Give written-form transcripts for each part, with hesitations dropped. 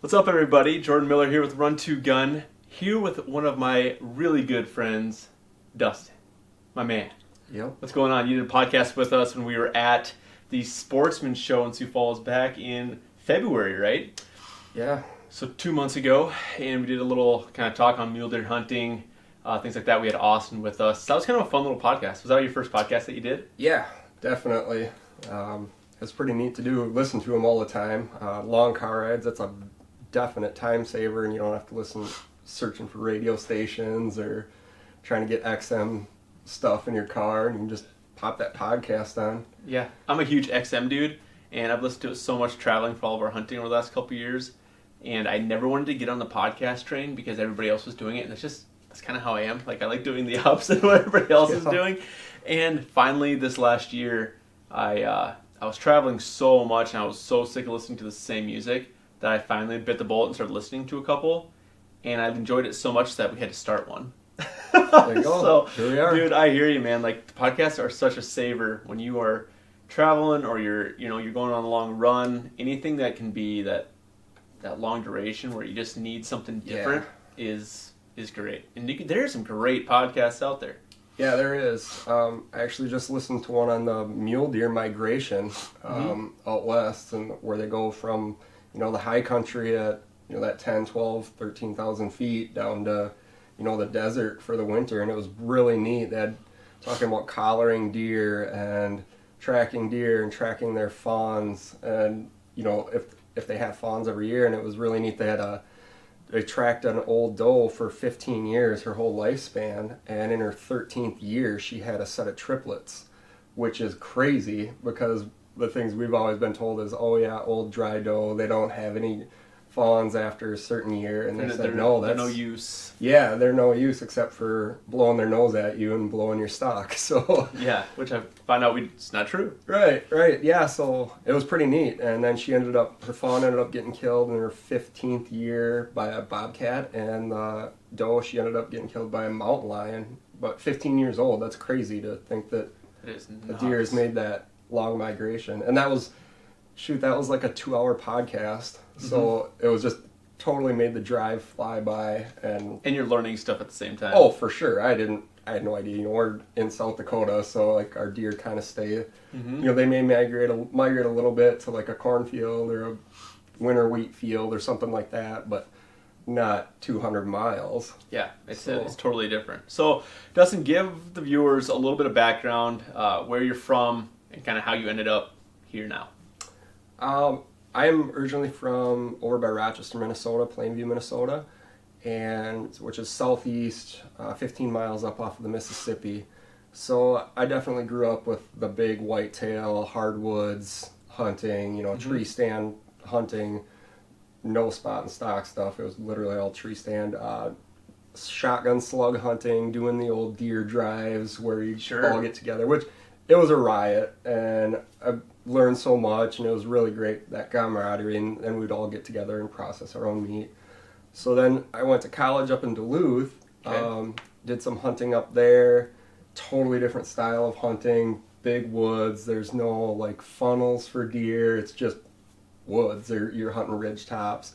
What's up, everybody? Jordan Miller here with Run to Gun, here with one of my really good friends, Dustin, my man. Yep. What's going on? You did a podcast with us when we were at the Sportsman Show in Sioux Falls back in February, right? Yeah. So 2 months ago, and we did a little kind of talk on mule deer hunting, things like that. We had Austin with us. That was kind of a fun little podcast. Was that your first podcast that you did? Yeah, definitely. It's pretty neat to listen to them all the time. Long car rides, that's a definite time saver, and you don't have to listen searching for radio stations or trying to get XM stuff in your car, and you can just pop that podcast on. Yeah, I'm a huge XM dude, and I've listened to it so much traveling for all of our hunting over the last couple of years, and I never wanted to get on the podcast train because everybody else was doing it, and that's kind of how I am. Like, I like doing the opposite of what everybody else is doing. And finally, this last year, I was traveling so much, and I was so sick of listening to the same music that I finally bit the bullet and started listening to a couple, and I've enjoyed it so much that we had to start one. There you go. So, here we are. Dude, I hear you, man. Like, the podcasts are such a saver when you are traveling or you're going on a long run. Anything that can be that long duration where you just need something different is great. And there's some great podcasts out there. Yeah, there is. I actually just listened to one on the mule deer migration out west, and where they go from the high country at that 10, 12, 13,000 feet down to the desert for the winter, and it was really neat. They had talking about collaring deer and tracking their fawns, and if they have fawns every year, and it was really neat. They tracked an old doe for 15 years, her whole lifespan, and in her 13th year she had a set of triplets, which is crazy because the things we've always been told is, oh yeah, old dry doe, they don't have any fawns after a certain year, and they said no, they're no use. Yeah, they're no use except for blowing their nose at you and blowing your stock. So yeah, which I find out it's not true. Right, yeah. So it was pretty neat, and then her fawn ended up getting killed in her 15th year by a bobcat, and the doe, she ended up getting killed by a mountain lion. But 15 years old, that's crazy to think that the deer has made that long migration, and that was like a 2-hour podcast. So it was just totally made the drive fly by, and you're learning stuff at the same time. Oh, for sure. I had no idea. We're in South Dakota, so like our deer kind of stay. They may migrate a little bit to like a cornfield or a winter wheat field or something like that, but not 200 miles. Yeah, it's totally different. So, Dustin, give the viewers a little bit of background, where you're from, and kind of how you ended up here now. I'm originally from over by Rochester, Minnesota, Plainview, Minnesota, which is southeast, 15 miles up off of the Mississippi. So I definitely grew up with the big whitetail, hardwoods hunting, tree stand hunting, no spot and stock stuff. It was literally all tree stand. Shotgun slug hunting, doing the old deer drives where you all get together, which it was a riot, and I learned so much, and it was really great, that camaraderie, and we'd do get together and process our own meat. So then I went to college up in Duluth, did some hunting up there, totally different style of hunting, big woods, there's no like funnels for deer, it's just woods, you're hunting ridge tops,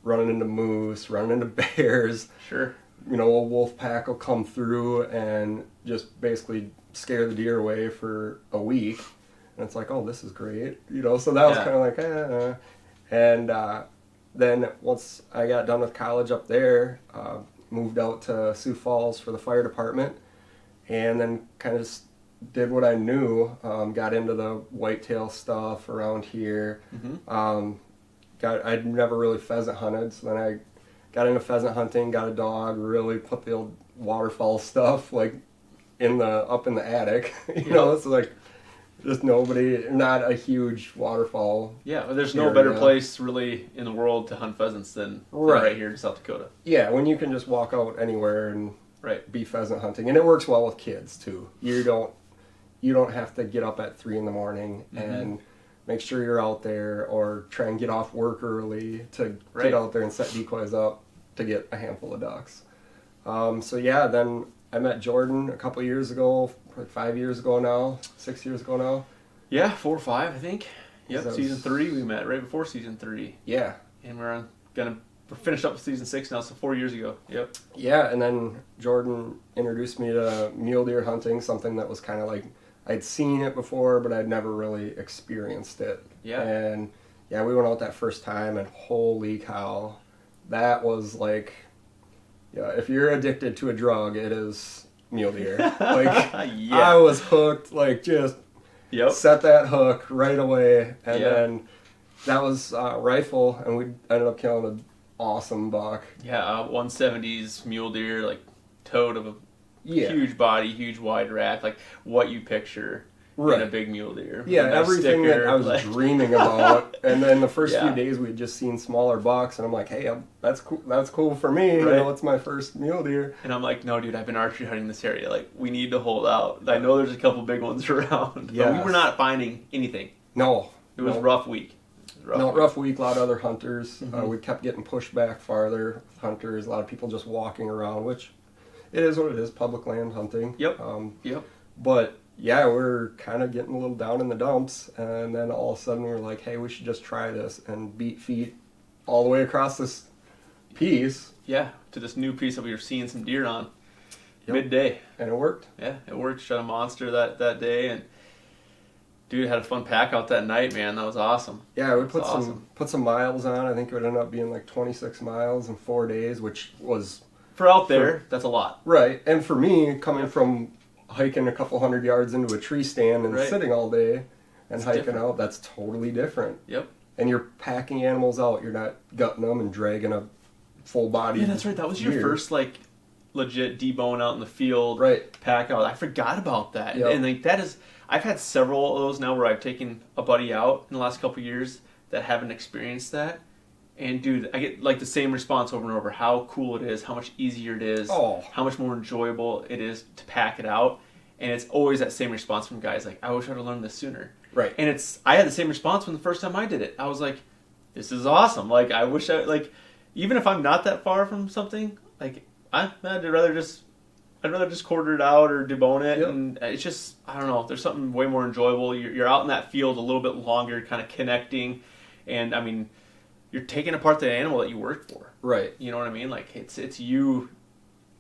running into moose, running into bears. Sure. A wolf pack will come through and just basically scare the deer away for a week. And it's like, oh, this is great. So that was kind of like, And then once I got done with college up there, moved out to Sioux Falls for the fire department, and then kind of just did what I knew, got into the whitetail stuff around here. I'd never really pheasant hunted, so then I got into pheasant hunting, got a dog, really put the old waterfowl stuff like up in the attic. It's like just not a huge waterfowl. Yeah, well, there's no better place really in the world to hunt pheasants than right here in South Dakota. Yeah, when you can just walk out anywhere and be pheasant hunting, and it works well with kids too. You don't have to get up at 3 a.m. and make sure you're out there, or try and get off work early to get out there and set decoys up to get a handful of ducks. Then I met Jordan a couple years ago, probably 5 years ago now, 6 years ago now. Yeah, 4 or 5, I think. Yep, season 3 we met, right before season 3. Yeah. And we're on we're finished up with season 6 now, so 4 years ago. Yep. Yeah, and then Jordan introduced me to mule deer hunting, something that was kind of like, I'd seen it before, but I'd never really experienced it. Yeah. And yeah, we went out that first time, and holy cow, that was like, yeah, if you're addicted to a drug, it is mule deer. Like, Yeah. I was hooked, like, just Yep. set that hook right away, and Yeah. then that was rifle, and we ended up killing an awesome buck. Yeah, 170s mule deer, like toad of a Yeah. huge body, huge wide rack, like what you picture in a big mule deer. Yeah, Nice everything sticker, that I was like- dreaming about. And then the first Yeah. few days we had just seen smaller bucks, and I'm like, hey, that's cool. That's cool for me. You Right. know, it's my first mule deer. And I'm like, no, dude, I've been archery hunting this area. Like, we need to hold out. I know there's a couple big ones around, but we Yes. were not finding anything. No, It was no. a rough week. Rough week. A lot of other hunters. Mhm. We kept getting pushed back farther. Hunters, a lot of people just walking around, which it is what it is. Public land hunting. Yep. Yep. But yeah, we're kind of getting a little down in the dumps, and then all of a sudden we're like, hey, we should just try this and beat feet all the way across this piece, Yeah, to this new piece that we were seeing some deer on Yep. midday. and it worked. Yeah, it worked. Shot a monster that day, and dude had a fun pack out that night, man. That was awesome. Yeah, we put awesome. some miles on. I think it would end up being like 26 miles in 4 days, which was For out there, that's a lot. right. And for me, coming from hiking a couple hundred yards into a tree stand and Right. sitting all day and It's hiking different. out, that's totally different. Yep. And you're packing animals out. You're not gutting them and dragging a full body. Yeah, that's right. That was your deer. first like legit debone out in the field. Right. Pack out. I forgot about that. Yep. And like that is, I've had several of those now where I've taken a buddy out in the last couple of years that haven't experienced that. And dude, I get like the same response over and over. How cool it is, how much easier it is, Oh. how much more enjoyable it is to pack it out. And it's always that same response from guys like, I wish I'd have learned this sooner. Right. And I had the same response when the first time I did it. I was like, this is awesome. Like, I wish like, even if I'm not that far from something, like, I'd rather just quarter it out or debone it. Yep. And it's just, I don't know, there's something way more enjoyable. You're out in that field a little bit longer, kind of connecting. And, I mean, you're taking apart the animal that you work for. Right. You know what I mean? Like, it's you,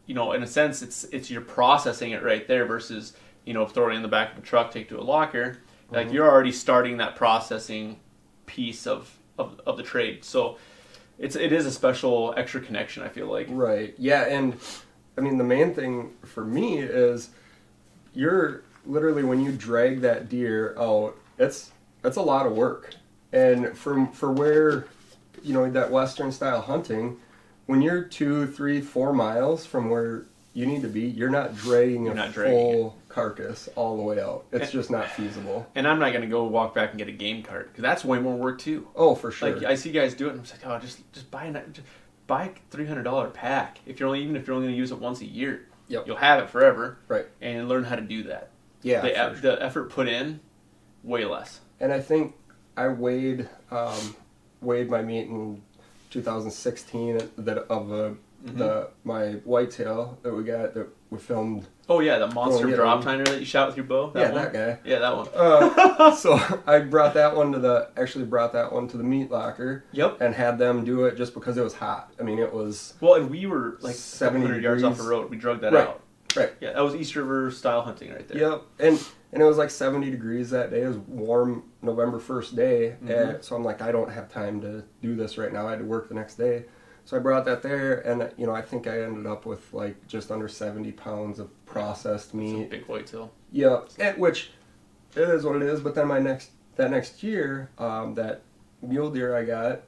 you know, in a sense, it's you're processing it right there versus, you know, throwing it in the back of a truck, take it to a locker. Like, you're already starting that processing piece of the trade. So it is a special extra connection, I feel like. Right. Yeah, and I mean the main thing for me is you're literally when you drag that deer out, it's a lot of work. And for where, you know, that Western style hunting, when you're 2, 3, 4 miles from where you need to be, you're not dragging a full carcass all the way out. It's just not feasible. And I'm not going to go walk back and get a game cart because that's way more work too. Oh, for sure. Like, I see guys do it and I'm just like, oh, just buy a $300 pack. Even if you're only going to use it once a year, Yep. you'll have it forever. Right. And learn how to do that. Yeah. The effort put in, way less. And I think I weighed my meat in 2016 my whitetail that we filmed. Oh yeah, the monster yeah, drop tiner that you shot with your bow. Yeah, one? that guy. Yeah, that one. So I brought that one to the meat locker. Yep. And had them do it just because it was hot. I mean, it was Well, and we were like 70 700 yards off degrees. the road. We drug that Right. out. right. Yeah, that was East River style hunting right there. Yep. And it was like 70 degrees that day. It was warm November 1st day. Mhm. And so I'm like, I don't have time to do this right now. I had to work the next day. So I brought that there, and you know, I think I ended up with like just under 70 pounds of processed Some meat. big whitetail. Yeah, which it is what it is. But then that next year, that mule deer I got,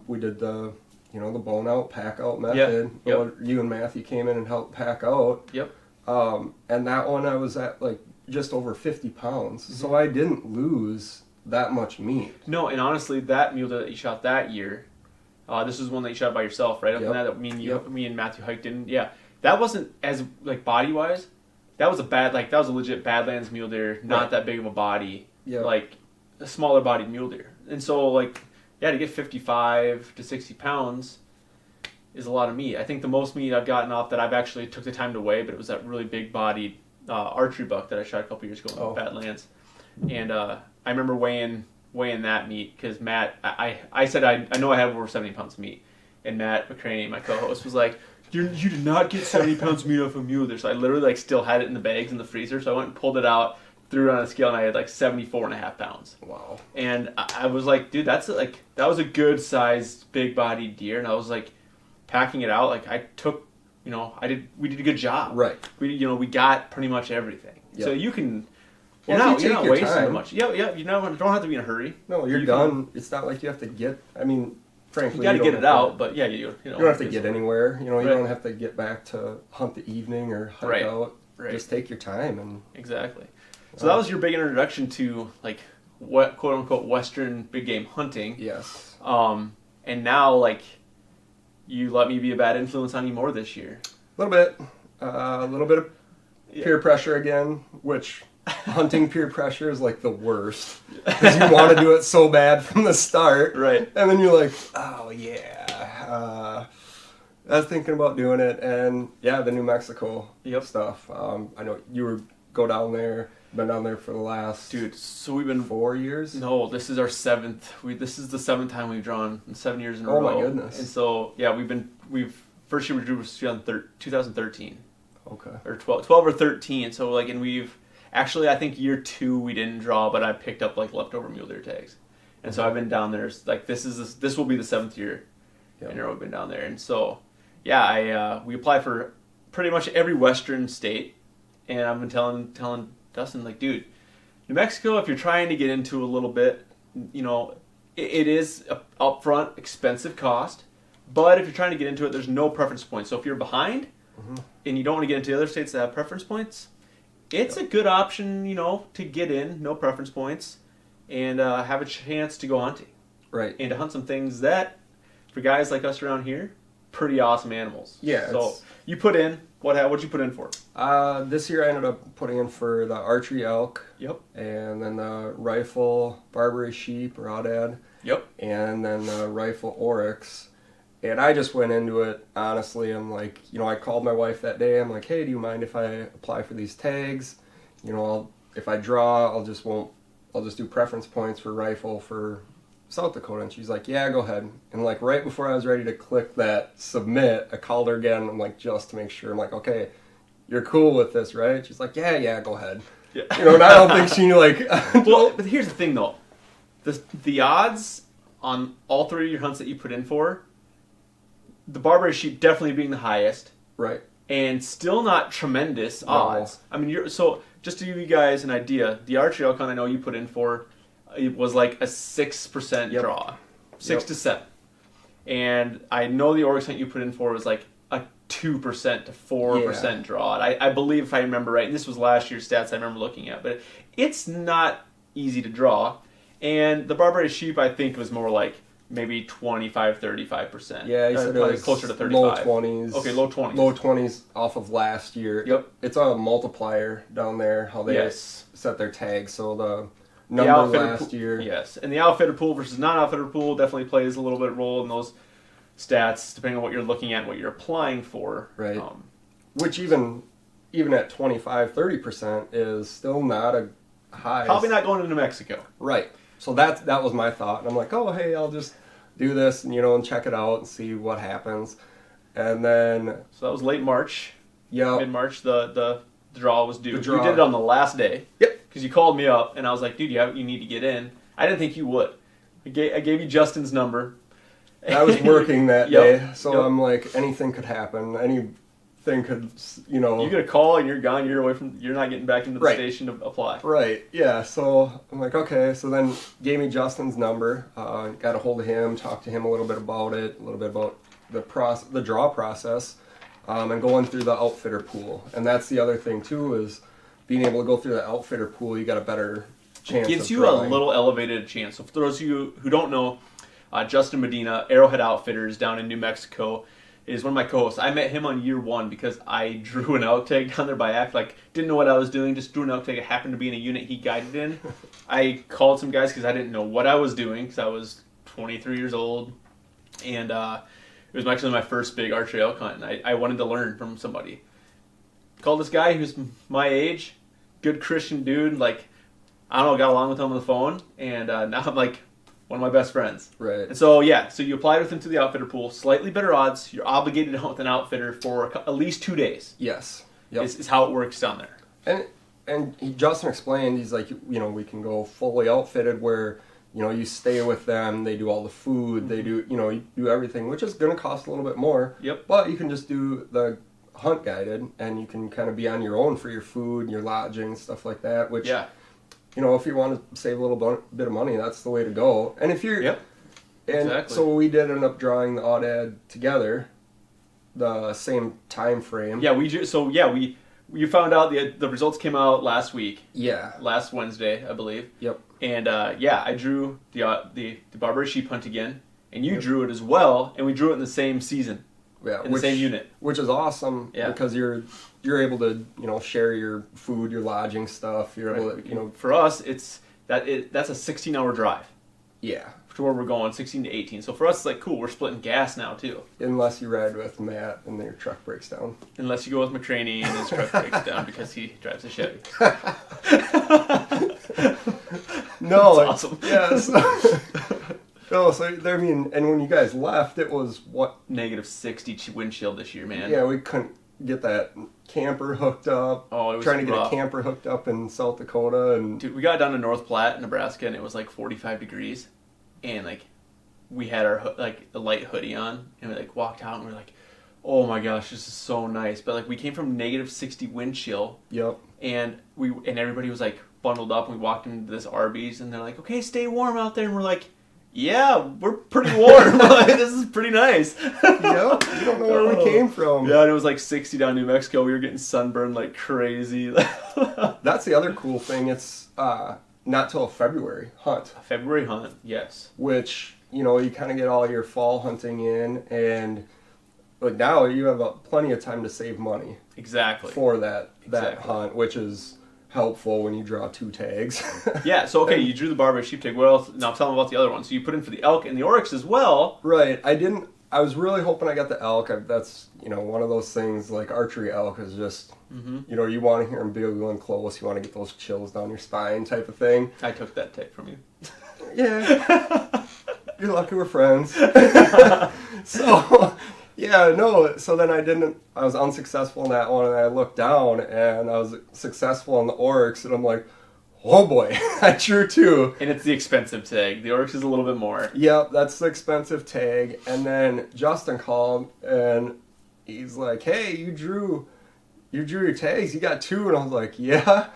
we did the bone out, pack out method. Yep. What you and Matthew came in and helped pack out. Yep. And that one I was at like just over 50 pounds, so I didn't lose that much meat. No, and honestly, that mule that you shot that year, this is one that you shot by yourself, right? Yep. That me and you, Yep. me and Matthew hiked in. Yeah, that wasn't as like body wise. That was that was a legit Badlands mule deer, not Right. that big of a body. Yeah. Like a smaller bodied mule deer, and so like to get 55 to 60 pounds is a lot of meat. I think the most meat I've gotten off that I've actually took the time to weigh, but it was that really big bodied archery buck that I shot a couple years ago in the Badlands, and I remember weighing that meat because Matt, I said I know I have over 70 pounds of meat, And Matt McCraney, my co-host, was like, you did not get 70 pounds of meat off a mule there. So I literally like still had it in the bags in the freezer. So I went and pulled it out, threw it on a scale, and I had like 74.5 pounds. Wow. And I was like, dude, that was a good sized, big bodied deer. And I was like, packing it out, like I took, we did a good job. Right. We got pretty much everything. Yep. So you can, Well, you're not wasting time, much. Yeah, you don't have to be in a hurry. No, you're done. It's not like you have to get, frankly, You got to get it out, but yeah, you don't have to get anywhere. You Right. don't have to get back to hunt the evening or hike out. Right. Just take your time and exactly. So that was your big introduction to like what quote unquote Western big game hunting. yes. And now like you let me be a bad influence on you more this year. A little bit of peer pressure again, which hunting peer pressure is like the worst because you want to do it so bad from the start, Right. And then you're like, oh yeah, I was thinking about doing it, and yeah, the New Mexico stuff. I know you go down there. Been down there for the last so we've been 4 years. No, this is our 7th. This is the 7th time we've drawn in 7 years in a row. Oh my goodness! And so yeah, we've first year we drew was 2013. Okay. Or 12 or 13. So like, and we've actually I think year 2 we didn't draw, but I picked up like leftover mule deer tags, and so I've been down there. Like this will be the 7th year in a row we've been down there, and so yeah, we apply for pretty much every Western state, and I've been telling Dustin, like, dude, New Mexico, if you're trying to get into a little bit, it is a upfront expensive cost, but if you're trying to get into it, there's no preference points. So if you're behind and you don't want to get into the other states that have preference points, it's a good option, to get in, no preference points, and have a chance to go hunting. Right. And to hunt some things that, for guys like us around here, pretty awesome animals. Yeah. So you put in, what'd you put in for? This year I ended up putting in for the archery elk. Yep. And then the rifle Barbary sheep or aoudad. Yep. And then the rifle oryx. And I just went into it, honestly. I'm like, I called my wife that day. I'm like, hey, do you mind if I apply for these tags? If I draw, I'll just do preference points for rifle for South Dakota. And she's like, yeah, go ahead. And like right before I was ready to click that submit, I called her again. I'm like, just to make sure. I'm like, okay, you're cool with this, right? She's like, yeah, go ahead. Yeah. And I don't think she knew like. Well, but here's the thing though, the odds on all 3 of your hunts that you put in for, the Barbary sheep definitely being the highest, right, and still not tremendous odds. I mean, so just to give you guys an idea, the archery elk hunt I know you put in for, it was like a 6% draw, 6 to 7, and I know the oryx hunt you put in for was like a 2% to 4% draw. I believe, if I remember right, and this was last year's stats I remember looking at, but it's not easy to draw. And the Barbary sheep, I think, was more like maybe 25-35%. Yeah, he said it was closer to 35. Low 20s. Okay, low 20s. Low 20s off of last year. Yep. It's a multiplier down there, how they set their tags. So the number last year. Yes, and the outfitter pool versus non-outfitter pool definitely plays a little bit of role in those stats, depending on what you're looking at and what you're applying for. Right. Which even at 25-30% is still not a high. Probably not going to New Mexico. Right. So that was my thought. And I'm like, oh, hey, I'll just do this and, and check it out and see what happens. And then... So that was late March. Yeah. Mid-March, the draw was due. The draw. You did it on the last day. Yep. Because you called me up, and I was like, dude, you need to get in. I didn't think you would. I gave you Justin's number. I was working that day, so I'm like, anything could happen. Anything could, You get a call, and you're gone. You're not getting back into the station to apply. Right, yeah. So I'm like, okay. So then gave me Justin's number. Got a hold of him, talked to him a little bit about it, a little bit about the draw process, and going through the outfitter pool. And that's the other thing, too, is being able to go through the outfitter pool, you got a better chance. It gives you drawing. a little elevated chance. So for those of you who don't know, Justin Medina, Arrowhead Outfitters down in New Mexico, is one of my co-hosts. I met him on year 1 because I drew an elk tag down there by accident. Like, didn't know what I was doing, just drew an elk tag. I happened to be in a unit he guided in. I called some guys because I didn't know what I was doing because I was 23 years old. And it was actually my first big archery elk hunt, and I wanted to learn from somebody. Called this guy who's my age, good Christian dude, like, I don't know, got along with him on the phone, and now I'm like, one of my best friends. Right. And so, yeah, so you applied with him to the outfitter pool. Slightly better odds. You're obligated to hunt with an outfitter for at least 2 days. Yes. Yep. Is how it works down there. Justin explained, he's like, we can go fully outfitted where, you stay with them, they do all the food, they do, you do everything, which is going to cost a little bit more. Yep. But you can just do the hunt guided, and you can kind of be on your own for your food, your lodging, stuff like that, which, if you want to save a little bit of money, that's the way to go. And if you're... Yep. And exactly. So we did end up drawing the aoudad together, the same time frame. Yeah, we found out the results came out last week. Yeah. Last Wednesday, I believe. Yep. And I drew the Barbary sheep hunt again, and you drew it as well, and we drew it in the same season. Yeah, in the same unit, which is awesome because you're able to share your food, your lodging stuff. You're able to for us that's a 16-hour drive. Yeah, to where we're going, 16 to 18. So for us, it's like cool. We're splitting gas now too. Unless you ride with Matt and their truck breaks down. Unless you go with McCraney and his truck breaks down because he drives a Chevy. No, that's awesome. Yes. No, so I mean, and when you guys left, it was what? -60 wind chill this year, man. Yeah, we couldn't get that camper hooked up. Oh, it was trying to rough. get a camper hooked up in South Dakota, and dude, we got down to North Platte, Nebraska, and it was like 45 degrees, and like we had our a light hoodie on, and we walked out, and we were like, oh my gosh, this is so nice. But like we came from -60 wind chill. Yep. And everybody was like bundled up, and we walked into this Arby's, and they're like, okay, stay warm out there, and we're like, yeah, we're pretty warm. This is pretty nice. Yep, you don't know where we came from. Yeah, and it was like 60 down in New Mexico. We were getting sunburned like crazy. That's the other cool thing. It's not till a February hunt. A February hunt, yes. Which, you kind of get all your fall hunting in, and like now you have plenty of time to save money. Exactly. For that hunt, which is helpful when you draw 2 tags. Yeah, so okay, you drew the Barbary sheep tag. What else? Now tell them about the other one. So you put in for the elk and the oryx as well. Right. I was really hoping I got the elk. That's, one of those things, like archery elk is just, you want to hear them bugling close. You want to get those chills down your spine type of thing. I took that tag from you. Yeah. You're lucky we're friends. So... Yeah, no, so then I was unsuccessful in that one, and I looked down, and I was successful in the oryx, and I'm like, oh boy, I drew 2. And it's the expensive tag. The oryx is a little bit more. Yep, that's the expensive tag. And then Justin called, and he's like, hey, you drew your tags, you got 2, and I was like, yeah,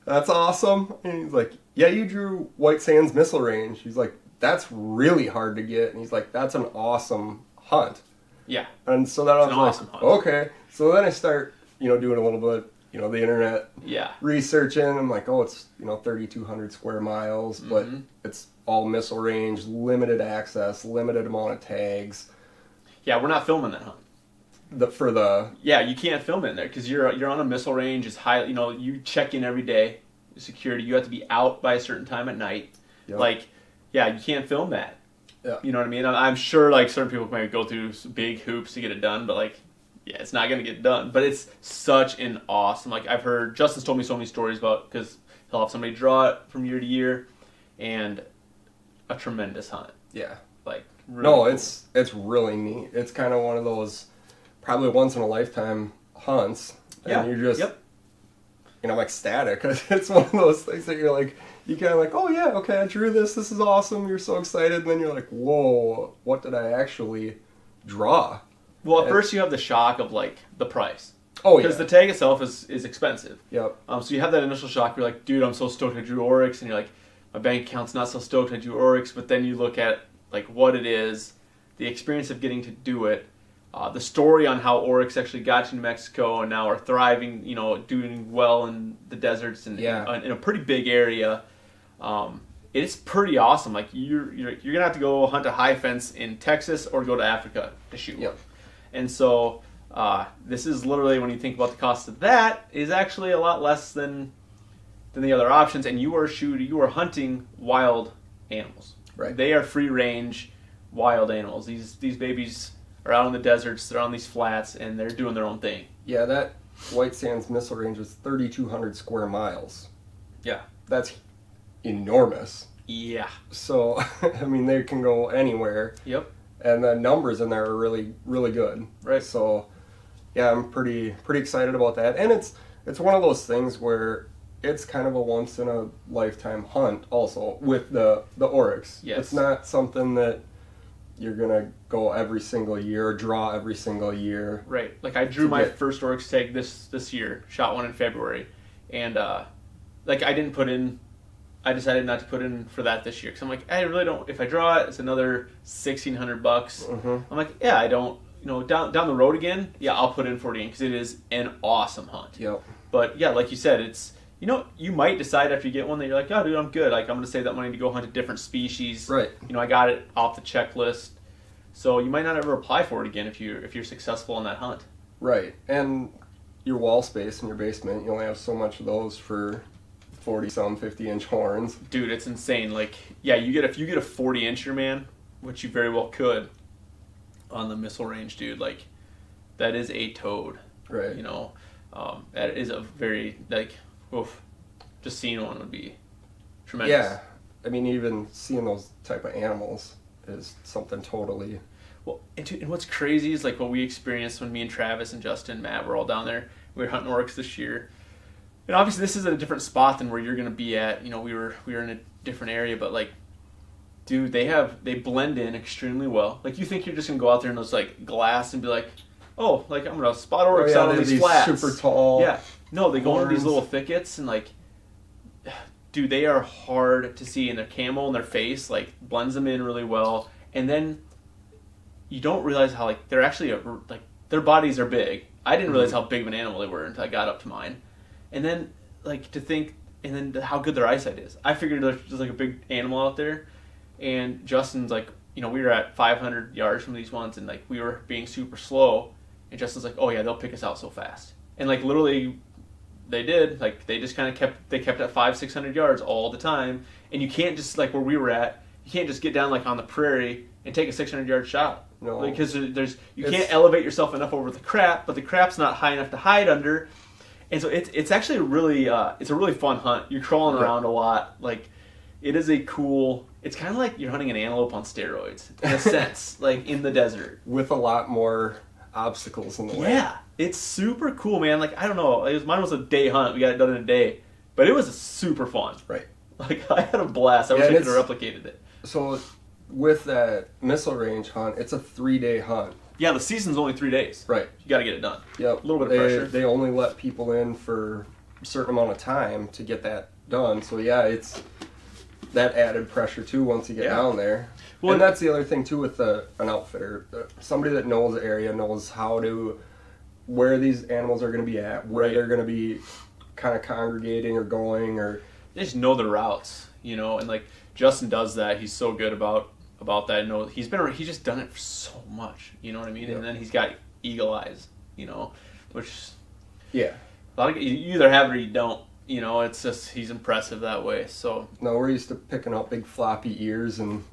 that's awesome. And he's like, yeah, you drew White Sands missile range. He's like, that's really hard to get, and he's like, that's an awesome hunt. Yeah. And so then I was awesome like, hunt. okay. So then I start, doing a little bit, the internet researching. I'm like, oh, it's, 3,200 square miles, but it's all missile range, limited access, limited amount of tags. Yeah, we're not filming that hunt. Yeah, you can't film it in there because you're on a missile range. It's high. You check in every day. Security. You have to be out by a certain time at night. Yep. You can't film that. Yeah. You know what I mean? I'm sure certain people might go through some big hoops to get it done, but it's not going to get done. But it's such an awesome, I've heard, Justin's told me so many stories about, because he'll have somebody draw it from year to year, and a tremendous hunt. Yeah. Really no, cool. It's really neat. It's kind of one of those probably once in a lifetime hunts. And you're just, I'm ecstatic. It's one of those things that you're like, you kind of like, oh yeah, okay, I drew this. This is awesome. You're so excited, and then you're like, whoa, what did I actually draw? Well, at first you have the shock of the price. Oh yeah. Because the tag itself is expensive. Yep. So you have that initial shock. You're like, dude, I'm so stoked I drew oryx, and you're like, my bank account's not so stoked I drew oryx. But then you look at what it is, the experience of getting to do it, the story on how oryx actually got to New Mexico and now are thriving, doing well in the deserts and in a pretty big area. It's pretty awesome. You're gonna have to go hunt a high fence in Texas or go to Africa to shoot one. And so this is literally, when you think about the cost of that, is actually a lot less than the other options. And you are hunting wild animals. Right. They are free range wild animals. These babies are out in the deserts. They're on these flats, and they're doing their own thing. Yeah, that White Sands missile range is 3,200 square miles. Yeah. That's enormous. Yeah. So, I mean, they can go anywhere. Yep. And the numbers in there are really, really good. Right. So, yeah, I'm pretty excited about that. And it's one of those things where it's kind of a once in a lifetime hunt also with the oryx. Yes. It's not something that you're gonna go every single year or draw every single year. Right. Like I drew my first oryx tag this year, shot one in February, and like I decided not to put in for that this year because I'm like, I really don't. If I draw it, it's another $1,600. Mm-hmm. I'm like, yeah, I don't. Down the road again, yeah, I'll put in for it again because it is an awesome hunt. Yep. But yeah, like you said, it's you might decide after you get one that you're like, oh, dude, I'm good. Like I'm gonna save that money to go hunt a different species. Right. I got it off the checklist, so you might not ever apply for it again if you're successful in that hunt. Right. And your wall space in your basement, you only have so much of those for 40-some 50-inch horns. Dude, it's insane. Like, yeah, if you get a 40-incher, man, which you very well could on the missile range, dude, like that is a toad. Right. That is a very oof, just seeing one would be tremendous. Yeah. I mean, even seeing those type of animals is something totally. Well, and what's crazy is like what we experienced when me and Travis and Justin and Matt were all down there. We were hunting oryx this year. And obviously this is at a different spot than where you're going to be at. We were in a different area, but like, dude, they blend in extremely well. Like you think you're just going to go out there in those like glass and be like, oh, like I'm going to spot oryx out on these flats. Super tall. Yeah. No, they go horns. into these little thickets and like, dude, they are hard to see, and their camo and their face like blends them in really well. And then you don't realize how like they're actually like their bodies are big. I didn't realize how big of an animal they were until I got up to mine. And then, like, to think, and then how good their eyesight is. I figured there's just, like, a big animal out there, and Justin's, like, we were at 500 yards from these ones, and, like, we were being super slow, and Justin's like, oh, yeah, they'll pick us out so fast. And, like, literally, they did. Like, they just kind of kept at 500-600 yards all the time, and you can't just, like, where we were at, you can't just get down, like, on the prairie and take a 600-yard shot. No. Because you can't elevate yourself enough over the crap, but the crap's not high enough to hide under. And so it's actually really it's a really fun hunt. You're crawling around a lot. Like it is a cool. It's kind of like you're hunting an antelope on steroids in a sense, like in the desert with a lot more obstacles in the way. Yeah, it's super cool, man. Like I don't know, mine was a day hunt. We got it done in a day, but it was super fun. Right. Like I had a blast. I wish I could have replicated it. So with that missile range hunt, it's a 3-day hunt. Yeah, the season's only 3 days. Right. You got to get it done. Yep. A little bit of pressure. They only let people in for a certain amount of time to get that done. So, yeah, it's that added pressure, too, once you get down there. Well, and that's the other thing, too, with an outfitter. Somebody that knows the area knows where these animals are going to be at, where they're going to be kind of congregating or going. Or they just know the routes, and, like, Justin does that. He's so good about that. He's just done it for so much, you know what I mean? Yep. And then he's got eagle eyes, which yeah, a lot of you either have it or you don't. It's just he's impressive that way. So no, we're used to picking up big floppy ears and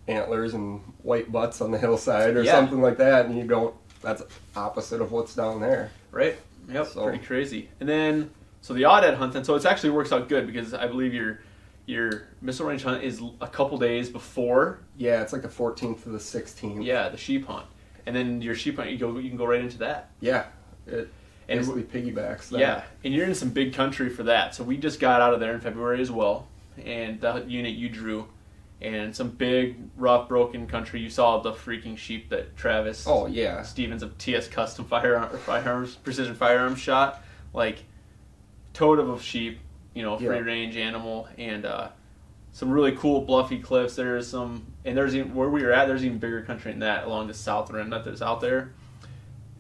antlers and white butts on the hillside or something like that, and you don't. That's opposite of what's down there. Right. Yep. So. Pretty crazy. And then so the odd hunt, then so it actually works out good because I believe your missile range hunt is a couple days before. Yeah, it's like the 14th to the 16th. Yeah, the sheep hunt. And then your sheep hunt, you can go right into that. Yeah. It basically piggybacks that. Yeah, and you're in some big country for that. So we just got out of there in February as well. And the unit you drew. And some big, rough, broken country. You saw the freaking sheep that Travis Stevens of TS Custom Firearms, Precision Firearms shot. Like, toad of a sheep. Free range animal, and some really cool bluffy cliffs. There's even, where we were at, there's even bigger country than that along the south rim that's out there.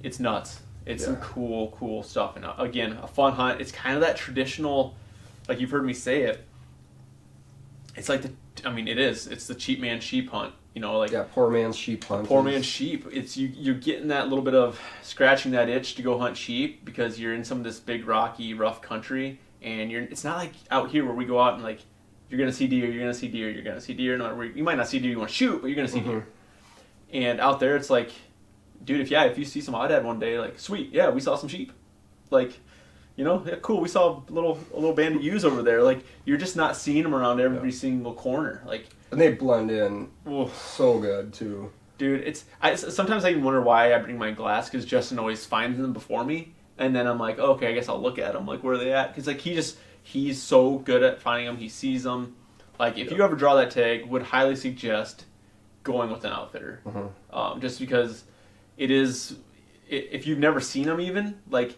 It's nuts. It's some cool stuff. And again, a fun hunt. It's kind of that traditional, like you've heard me say it. It's like it is. It's the cheap man sheep hunt. Poor man's sheep hunt. Poor man's sheep. It's you're getting that little bit of scratching that itch to go hunt sheep because you're in some of this big rocky, rough country. And it's not like out here where we go out and like you're gonna see deer, you're gonna see deer, you're gonna see deer. You might not see deer you want to shoot, but you're gonna see deer. And out there, it's like, dude, if you see some oddhead one day, like sweet, yeah, we saw some sheep. Like, You know, yeah, cool. We saw a little band of ewes over there. Like, you're just not seeing them around every single corner. Like, and they blend in so good too. Dude, sometimes I even wonder why I bring my glass, because Justin always finds them before me, and then I'm like, oh, okay, I guess I'll look at them. Like, where are they at? Because like he's so good at finding them. He sees them. Like, if you ever draw that tag, would highly suggest going with an outfitter, just because if you've never seen them, even like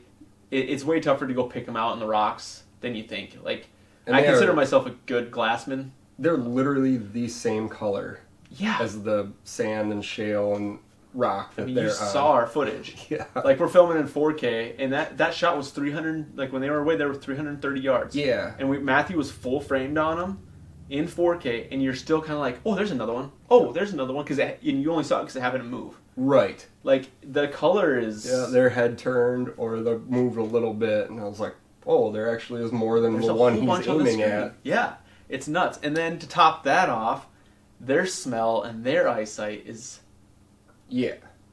it's way tougher to go pick them out in the rocks than you think. Like, and I consider myself a good glassman. They're literally the same color. Yeah. As the sand and shale and rock that you saw our footage. Yeah. Like, we're filming in 4K, and that shot was 300. Like, when they were away, they were 330 yards. Yeah. And Matthew was full framed on them in 4K, and you're still kind of like, oh, there's another one. Oh, there's another one, and you only saw it because it happened to move. Right. Like, the color is. Yeah, their head turned or they moved a little bit, and I was like, oh, there actually is more than the one he's aiming at. Yeah, it's nuts. And then to top that off, their smell and their eyesight is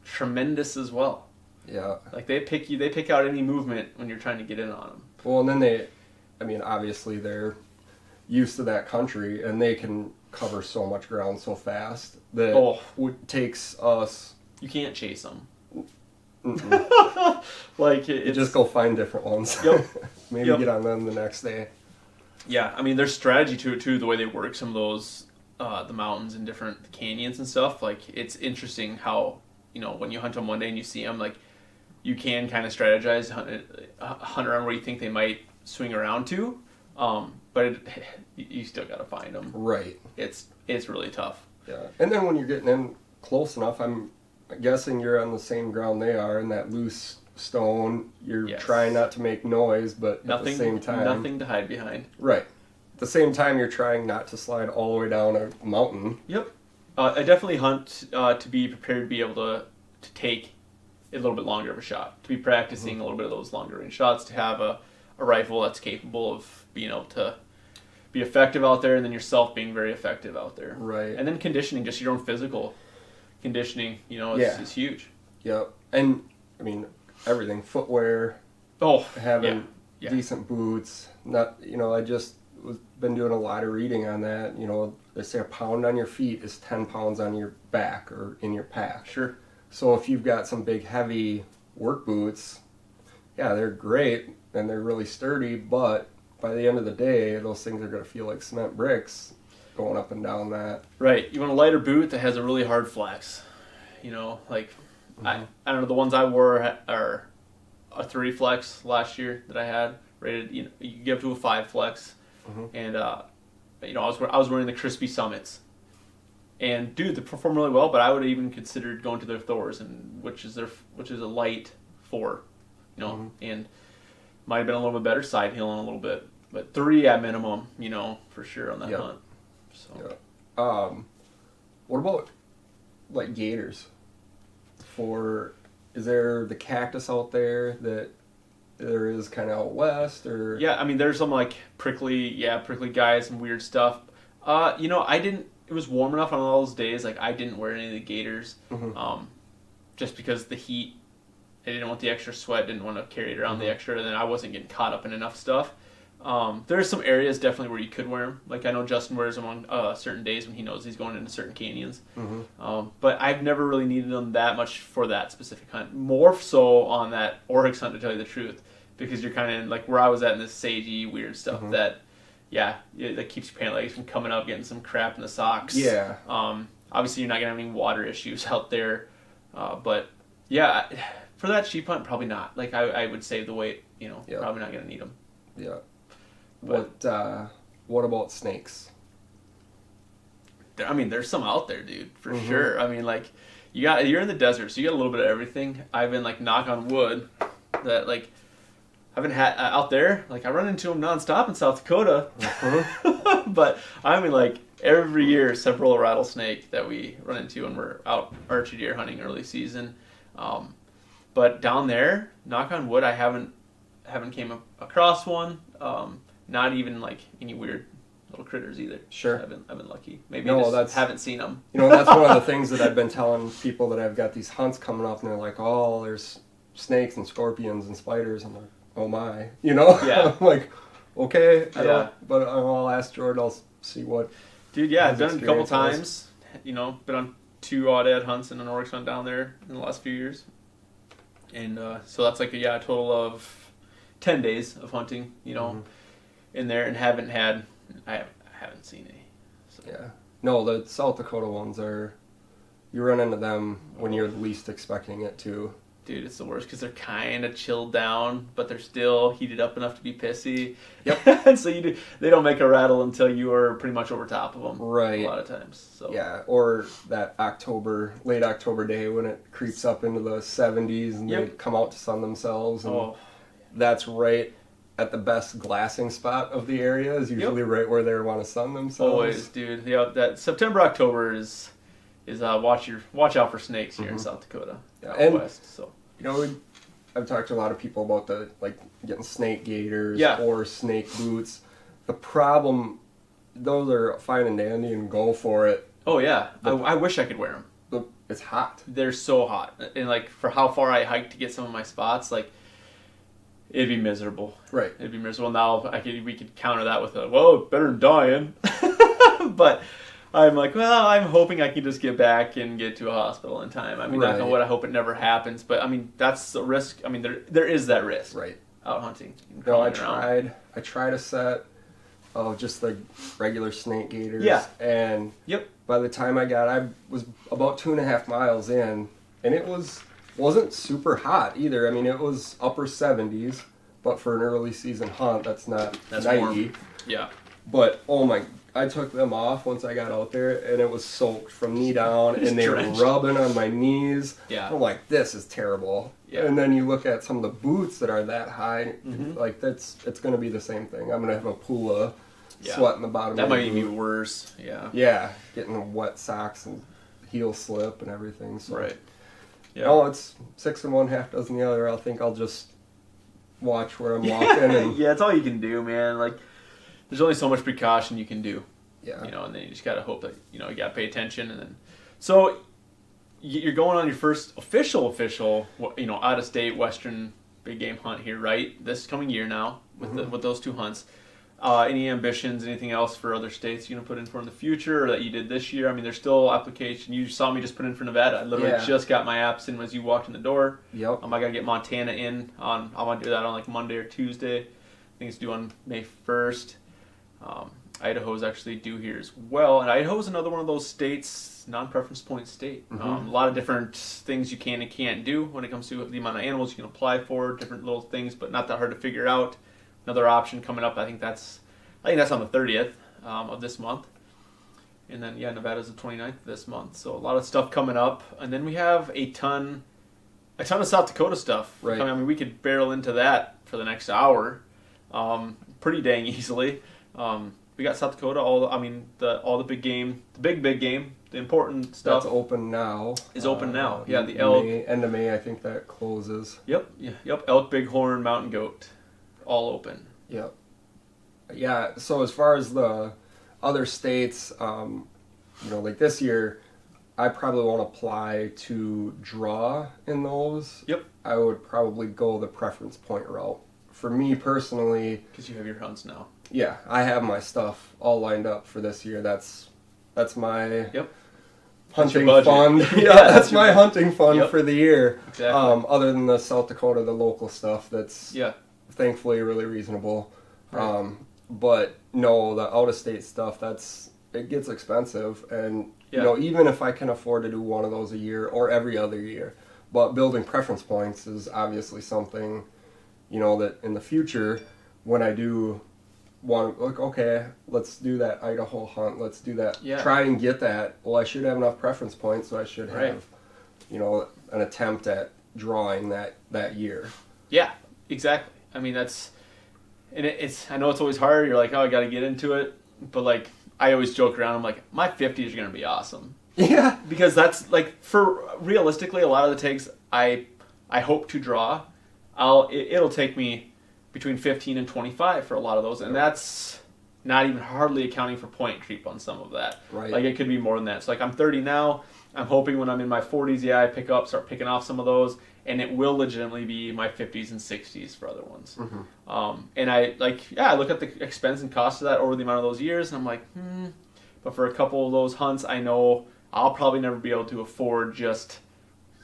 tremendous as well. Yeah. Like, they pick out any movement when you're trying to get in on them. Well, and then obviously they're used to that country, and they can cover so much ground so fast that it takes us... You can't chase them. Like, you just go find different ones. Yep. Maybe get on them the next day. Yeah, I mean, there's strategy to it too, the way they work some of those... the mountains and different canyons and stuff. Like, it's interesting how, when you hunt them one day and you see them, like, you can kind of strategize, hunt around where you think they might swing around to, but you still got to find them. Right. It's really tough. Yeah. And then when you're getting in close enough, I'm guessing you're on the same ground they are, in that loose stone. You're trying not to make noise, but at the same time... Nothing to hide behind. Right. At the same time, you're trying not to slide all the way down a mountain. Yep. I definitely hunt to be prepared to be able to take a little bit longer of a shot, to be practicing a little bit of those longer range shots, to have a rifle that's capable of being able to be effective out there, and then yourself being very effective out there. Right. And then conditioning, just your own physical conditioning, is huge. Yep. And, I mean, everything. Footwear. Having decent boots. Not, I just... been doing a lot of reading on that. They say a pound on your feet is 10 pounds on your back or in your pack. Sure. So if you've got some big heavy work boots, they're great and they're really sturdy, but by the end of the day, those things are going to feel like cement bricks going up and down that. Right. You want a lighter boot that has a really hard flex. Like, I don't know, the ones I wore are a 3 flex last year that I had rated. You get up to a 5 flex. And I was wearing the Crispy Summits, and dude, they perform really well. But I would have even considered going to their Thors, which is a light 4, and might have been a little bit better, side heeling a little bit, but 3 at minimum, for sure on that hunt. So, what about like gators? Is there the cactus out there that there is kind of out west, or... Yeah, I mean, there's some, like, prickly guys and weird stuff. It was warm enough on all those days, like, I didn't wear any of the gaiters, just because the heat, I didn't want the extra sweat, didn't want to carry it around the extra, and then I wasn't getting caught up in enough stuff. There's some areas definitely where you could wear them. Like, I know Justin wears them on certain days when he knows he's going into certain canyons. But I've never really needed them that much for that specific hunt. More so on that oryx hunt, to tell you the truth. Because you're kind of like where I was at in this sagey, weird stuff that keeps your pant legs from coming up, getting some crap in the socks. Yeah. Obviously, you're not going to have any water issues out there. But, yeah, for that sheep hunt, probably not. Like, I would save the weight, probably not going to need them. Yeah. What about snakes? I mean, there's some out there, dude, for sure. I mean, like, you're in the desert, so you got a little bit of everything. I've been, like, knock on wood, that, like, I haven't had out there. Like, I run into them nonstop in South Dakota. But I mean, like, every year, several rattlesnake that we run into when we're out archery deer hunting early season. But down there, knock on wood, I haven't came across one. Not even like any weird little critters either. Sure, I've been lucky. Maybe I just haven't seen them. That's one of the things that I've been telling people that I've got these hunts coming up, and they're like, "Oh, there's snakes and scorpions and spiders." I'm like, oh my, you know? Yeah. I'm like, okay, Yeah. but I'll ask Jordan, I'll see what. Dude, yeah, I've done it a couple experience times. You know, been on 2 aoudad hunts and an oryx hunt down there in the last few years. And so that's like a total of 10 days of hunting, you know, in there, and I haven't seen any. So. Yeah. No, the South Dakota ones you run into them when you're least expecting it to. Dude, it's the worst because they're kind of chilled down, but they're still heated up enough to be pissy. Yep. And so they don't make a rattle until you are pretty much over top of them. Right. A lot of times. So. Yeah, or that late October day when it creeps up into the 70s and they come out to sun themselves. And that's right at the best glassing spot of the area is usually right where they want to sun themselves. Always, dude. Yeah, that September, October is watch out for snakes here in South Dakota. And west. So I've talked to a lot of people about getting snake gaiters or snake boots. The problem, those are fine and dandy and go for it. Oh yeah, I wish I could wear them. It's hot. They're so hot, and like for how far I hiked to get some of my spots, like it'd be miserable. Right. It'd be miserable. Now we could counter that with better than dying. But I'm like, well, I'm hoping I can just get back and get to a hospital in time. I mean, knock on wood, I hope it never happens. But I mean, that's the risk. I mean, there is that risk. Right. Out hunting. No, I tried a set of just the regular snake gaiters. Yeah. And by the time I was about 2.5 miles in, and it wasn't super hot either. I mean, it was upper 70s, but for an early season hunt, that's 90. Warm. Yeah. But I took them off once I got out there, and it was soaked from knee down, and they were rubbing on my knees. Yeah. I'm like, this is terrible. Yeah. And then you look at some of the boots that are that high, it's going to be the same thing. I'm going to have a pool of sweat in the bottom of that my might boot. even be worse. Yeah. Yeah, getting wet socks and heel slip and everything. So. Right. Yeah. No, it's 6 in one, half dozen the other. I think I'll just watch where I'm walking. And yeah, it's all you can do, man. Like, there's only so much precaution you can do. Yeah. And then you just gotta hope that you gotta pay attention, and then so you're going on your first official, out of state Western big game hunt here, right? This coming year now with those 2 hunts. Any ambitions, anything else for other states you're gonna put in for in the future, or that you did this year? I mean, there's still application. You saw me just put in for Nevada. I literally just got my apps in as you walked in the door. Yep. I gotta get Montana in on. I want to do that on like Monday or Tuesday. I think it's due on May 1st. Idaho's actually due here as well, and Idaho's another one of those states, non-preference point state. A lot of different things you can and can't do when it comes to the amount of animals you can apply for, different little things, but not that hard to figure out. Another option coming up, I think that's on the 30th of this month, and then Nevada's the 29th of this month. So a lot of stuff coming up, and then we have a ton of South Dakota stuff. Right. I mean, we could barrel into that for the next hour, pretty dang easily. We got South Dakota, all the big game, the big game, the important stuff. That's open now. Is open now. Yeah, the elk. End of May, I think that closes. Yep. Elk, bighorn, mountain goat, all open. Yep. Yeah. So as far as the other states, like this year, I probably won't apply to draw in those. Yep. I would probably go the preference point route. For me personally, because you have your hunts now. Yeah, I have my stuff all lined up for this year. That's my hunting fund. That's my hunting fund for the year. Exactly. Other than the South Dakota, the local stuff that's thankfully really reasonable. Right. But no, the out-of-state stuff, it gets expensive. And even if I can afford to do one of those a year or every other year, but building preference points is obviously something, that in the future, when I do want to, okay, let's do that Idaho hunt, let's do that, try and get that. Well, I should have enough preference points, so I should have, an attempt at drawing that year. Yeah, exactly. I mean, it's, I know it's always hard. You're like, oh, I got to get into it. But like, I always joke around. I'm like, my 50s are going to be awesome. Yeah. Because that's like, realistically, a lot of the tags I hope to draw, it'll take me between 15 and 25 for a lot of those, and that's not even hardly accounting for point creep on some of that. Right. Like, it could be more than that. So like, I'm 30 now. I'm hoping when I'm in my 40s, I start picking off some of those, and it will legitimately be my 50s and 60s for other ones. And I look at the expense and cost of that over the amount of those years, and I'm like, But for a couple of those hunts, I know I'll probably never be able to afford just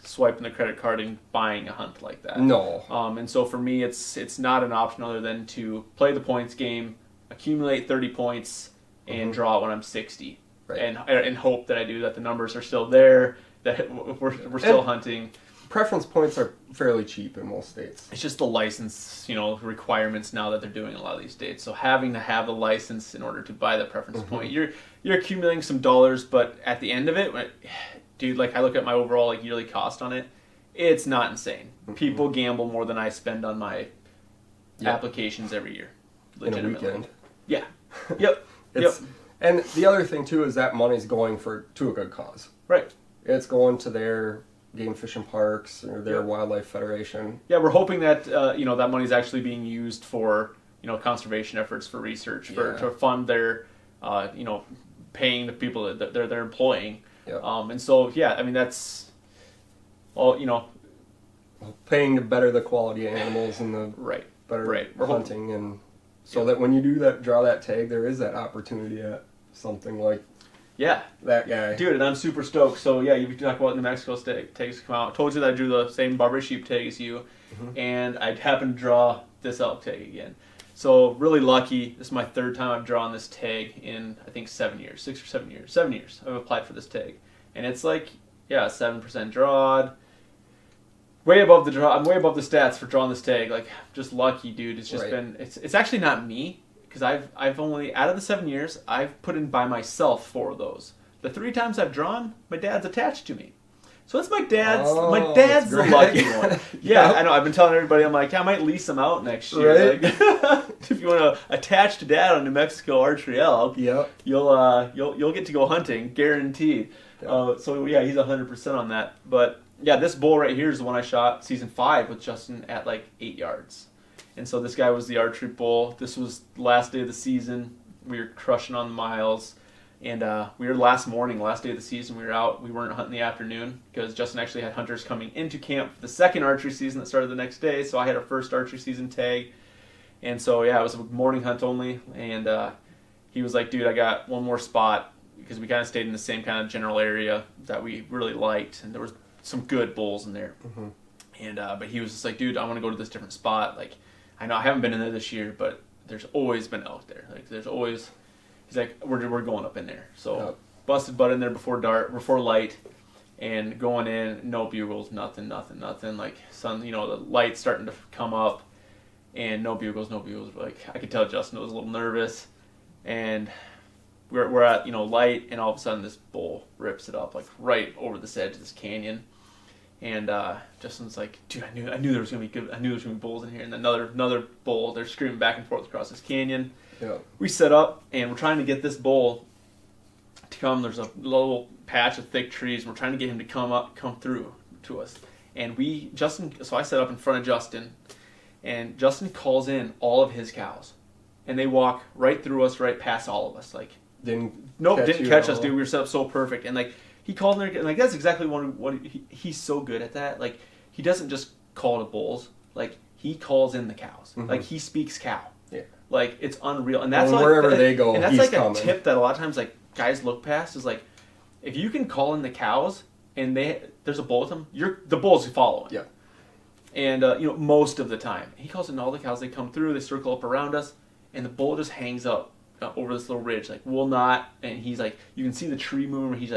swiping the credit card and buying a hunt like that. No. And so for me, it's not an option other than to play the points game, accumulate 30 points, and draw it when I'm 60. Right. And hope that I do, that the numbers are still there, that we're still hunting. Preference points are fairly cheap in most states. It's just the license, requirements now that they're doing in a lot of these states. So having to have a license in order to buy the preference point, you're accumulating some dollars, but at the end of it, dude, like I look at my overall yearly cost on it, it's not insane. People gamble more than I spend on my applications every year. Legitimately. In a weekend. Yeah. Yep. And the other thing too is that money's going to a good cause. Right. It's going to their game fishing parks or their wildlife federation. Yeah, we're hoping that that money's actually being used for conservation efforts, for research, to fund their paying the people that they're employing. And so that's all paying to better the quality of animals and the better hunting, and so that when you do draw that tag, there is that opportunity at something like that guy. Dude, and I'm super stoked. So you talk about New Mexico tags come out. I told you that I drew the same Barbary sheep tag as you, and I happened to draw this elk tag again. So really lucky. This is my third time I've drawn this tag in, I think, 7 years, 6 or 7 years. 7 years I've applied for this tag, and it's 7% drawed. Way above the draw. I'm way above the stats for drawing this tag. Just lucky, dude. It's just been. It's actually not me. Because I've only, out of the 7 years, I've put in by myself 4 of those. The 3 times I've drawn, my dad's attached to me. So it's my dad's. My dad's the lucky one. Yeah, I know. I've been telling everybody, I'm like, I might lease him out next year. Right? If you want to attach to Dad on New Mexico archery elk, you'll get to go hunting, guaranteed. So he's 100% on that. But this bull right here is the one I shot season 5 with Justin at 8 yards. And so this guy was the archery bull. This was the last day of the season. We were crushing on the miles. And we were last day of the season. We were out. We weren't hunting in the afternoon because Justin actually had hunters coming into camp for the second archery season that started the next day. So I had our first archery season tag. And so, it was a morning hunt only. And he was like, dude, I got one more spot, because we kind of stayed in the same kind of general area that we really liked. And there was some good bulls in there. And but he was just like, dude, I want to go to this different spot. I know I haven't been in there this year, but there's always been elk there. There's always. He's like, we're going up in there. So busted butt in there before light, and going in, no bugles, nothing. Sun, the light's starting to come up, and no bugles. I could tell Justin was a little nervous, and we're at light, and all of a sudden this bull rips it up right over this edge of this canyon. And Justin's like, dude, I knew there was gonna be good. I knew there was gonna be bulls in here. And another bull, they're screaming back and forth across this canyon. We set up, and we're trying to get this bull to come. There's a little patch of thick trees. And we're trying to get him to come through to us. And so I set up in front of Justin, and Justin calls in all of his cows, and they walk right through us, right past all of us. Didn't catch us, dude. We were set up so perfect, and he called in there, and that's exactly what he's so good at that. He doesn't just call to bulls. He calls in the cows. He speaks cow. Yeah. It's unreal. And that's wherever they go, and that's he's a coming. Tip that a lot of times guys look past is if you can call in the cows and there's a bull with them, the bull's following. Yeah. And most of the time, he calls in all the cows. They come through. They circle up around us, and the bull just hangs up over this little ridge. Will not. And he's you can see the tree moving. He's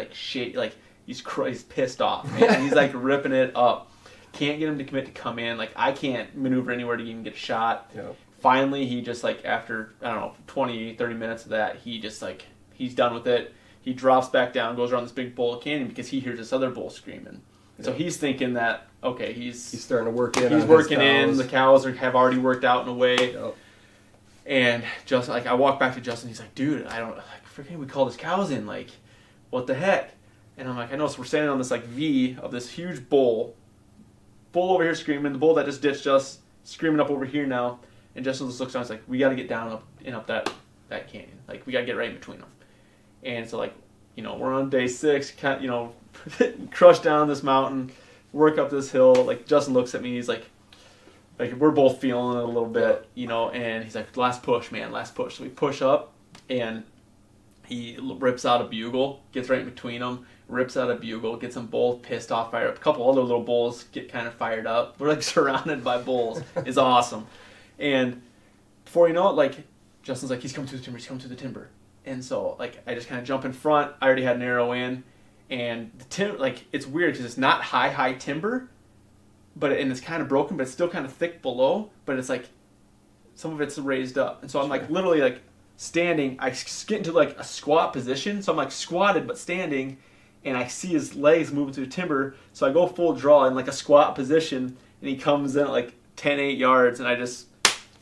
he's pissed off. And he's ripping it up. Can't get him to commit to come in. I can't maneuver anywhere to even get a shot. Yeah. Finally, he just after 20, 30 minutes of that, he just he's done with it. He drops back down, goes around this big bowl of canyon because he hears this other bull screaming. So he's thinking that he's starting to work in. He's working in. The cows have already worked out in a way. Yep. And just I walk back to Justin. He's like, dude, I don't freaking we call this cows in. What the heck? And I'm like, I know. So we're standing on this V of this huge bull over here screaming. The bull that just ditched us screaming up over here now. And Justin just looks down. He's like, we got to get down up that canyon. We got to get right in between them. And so we're on day 6, crush down this mountain, work up this hill. Like, Justin looks at me, he's like we're both feeling it a little bit, and he's like, last push, man, last push. So we push up, and he rips out a bugle, gets right in between them, rips out a bugle, gets them both pissed off, fired up. A couple other little bulls get kind of fired up. We're like surrounded by bulls. It's awesome. And before you know it, like, Justin's like, he's coming through the timber. And so, like, I just kind of jump in front. I already had an arrow in. And the it's weird because it's not high timber, and it's kind of broken, but it's still kind of thick below. But it's like, some of it's raised up. And so I'm like literally like standing. I get into like a squat position. So I'm like squatted but standing. And I see his legs moving through the timber. So I go full draw in like a squat position. And he comes in at like 10-8 yards. And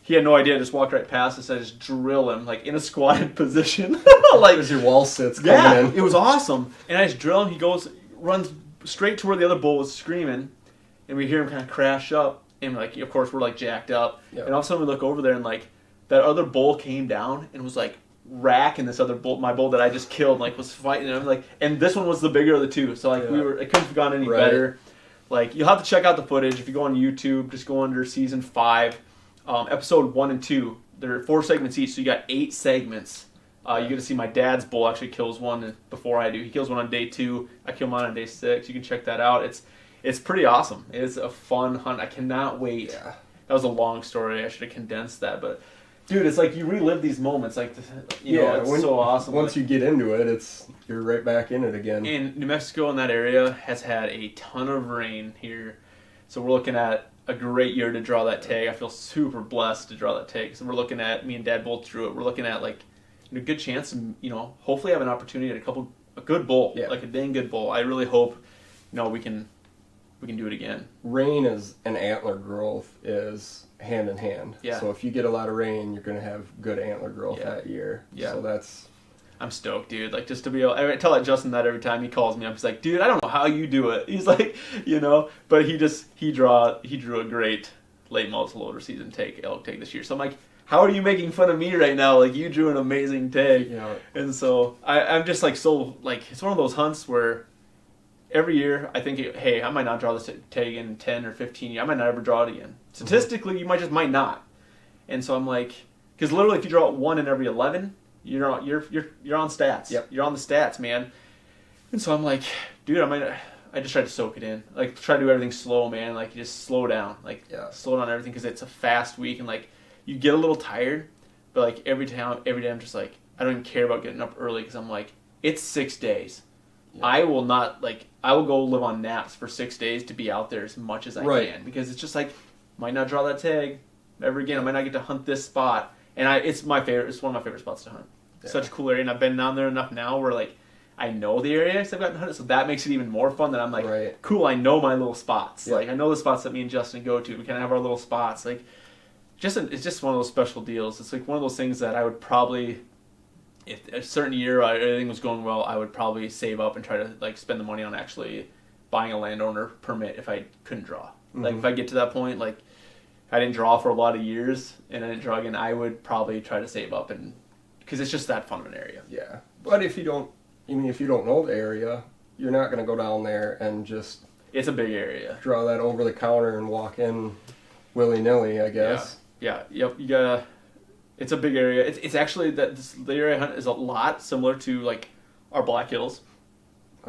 he had no idea. I just walked right past us. I just drill him like in a squatted position. Like, as your wall sits coming in. It was awesome. And I just drill him. He runs straight to where the other bull was screaming. And we hear him kind of crash up. And like, of course, we're like jacked up. Yep. And all of a sudden we look over there and like that other bull came down and was like racking this other bull, my bull that I just killed, like was fighting him. Like, and this one was the bigger of the two. So like it couldn't have gone any better. Like, you'll have to check out the footage. If you go on YouTube, just go under season 5. Episode 1 and 2, there are 4 segments each, so you got 8 segments. You get to see my dad's bull actually kills one before I do. He kills one on day 2. I kill mine on day 6. You can check that out. It's pretty awesome. It's a fun hunt. I cannot wait. Yeah. That was a long story. I should have condensed that, but dude, it's like you relive these moments. Like, it's so awesome. Once you get into it, you're right back in it again. And New Mexico in that area has had a ton of rain here, so we're looking at a great year to draw that tag. I feel super blessed to draw that tag. So we're looking at, me and Dad both drew it. We're looking at like a good chance to, hopefully have an opportunity at a good bull, like a dang good bull. I really hope, we can do it again. Rain and antler growth is hand in hand. Yeah. So if you get a lot of rain, you're going to have good antler growth that year. Yeah. So I'm stoked, dude. Like, just to be able, I tell Justin that every time he calls me. I'm just like, dude, I don't know how you do it. He's like, but he drew a great late muzzleloader season elk tag this year. So I'm like, how are you making fun of me right now? Like, you drew an amazing tag. Yeah. And so I'm just like, so like, it's one of those hunts where every year I think, hey, I might not draw this tag in 10 or 15 years. I might not ever draw it again. Statistically, you might not. And so I'm like, because literally if you draw it 1 in every 11, you're on stats. Yep. You're on the stats, man. And so I'm like, dude, I just try to soak it in. Like, try to do everything slow, man. Like, just slow down. Like, slow down everything because it's a fast week. And, like, you get a little tired. But, like, every day I'm just like, I don't even care about getting up early because I'm like, it's 6 days. Yeah. I will go live on naps for 6 days to be out there as much as I can. Because it's just like, might not draw that tag ever again. I might not get to hunt this spot. And it's my favorite. It's one of my favorite spots to hunt. Yeah. Such a cool area, and I've been down there enough now where like I know the area because I've gotten hunted, so that makes it even more fun. That I'm like, cool. I know my little spots. Yeah. Like, I know the spots that me and Justin go to. We kind of have our little spots. Like, it's just one of those special deals. It's like one of those things that I would probably, if a certain year everything was going well, I would probably save up and try to like spend the money on actually buying a landowner permit if I couldn't draw. Mm-hmm. Like, if I get to that point, like, I didn't draw for a lot of years, and I didn't draw again, I would probably try to save up, and because it's just that fun of an area. Yeah, but if you don't know the area, you're not going to go down there and just... It's a big area. Draw that over the counter and walk in willy-nilly, I guess. Yeah. Yep. You gotta... It's a big area. It's actually the area I hunt is a lot similar to like our Black Hills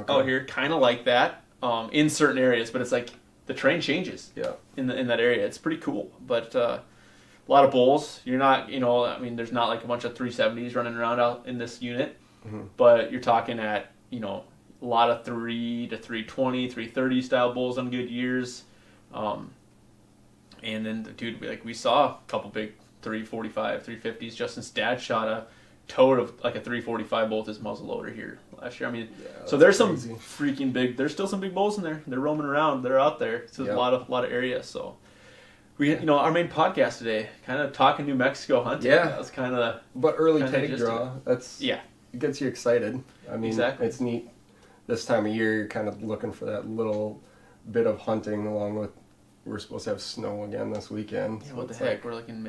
out here, kind of like that in certain areas, but it's like the terrain changes in that area. It's pretty cool, but a lot of bulls. You're not, there's not like a bunch of 370s running around out in this unit, but you're talking at, a lot of 3 to 320, 330 style bulls on good years. And then, dude, we saw a couple big 345, 350s. Justin's dad shot a toad of like a 345 bull with his muzzleloader here last year. I mean, so there's crazy. Some freaking big. There's still some big bulls in there. They're roaming around. They're out there. So there's a lot of area. So we, our main podcast today, kind of talking New Mexico hunting. Yeah, that's kind of. But early tag draw. That's it gets you excited. I mean, it's neat. This time of year, you're kind of looking for that little bit of hunting, along with we're supposed to have snow again this weekend. Yeah, so what the heck? We're like in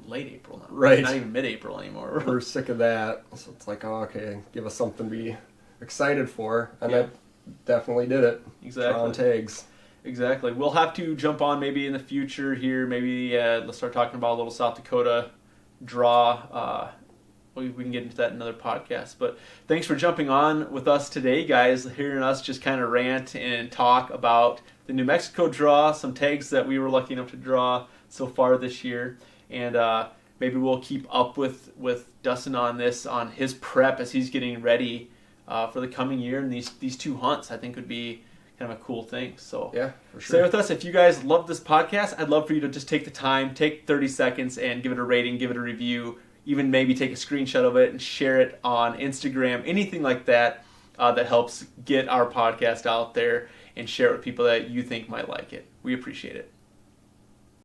late April now. Right. Not even mid-April anymore. We're sick of that. So it's like, okay, give us something to be excited for, and Yeah. I definitely did it. Exactly. Drawing tags. Exactly. We'll have to jump on maybe in the future here. Maybe let's start talking about a little South Dakota draw. We can get into that in another podcast. But thanks for jumping on with us today, guys. Hearing us just kind of rant and talk about the New Mexico draw, some tags that we were lucky enough to draw so far this year, and maybe we'll keep up with Dustin on this, on his prep as he's getting ready for the coming year. And these two hunts, I think, would be kind of a cool thing. So Yeah, for stay sure. with us. If you guys love this podcast, I'd love for you to just take the time, take 30 seconds and give it a rating, give it a review, even maybe take a screenshot of it and share it on Instagram, anything like that that helps get our podcast out there, and share it with people that you think might like it. We appreciate it.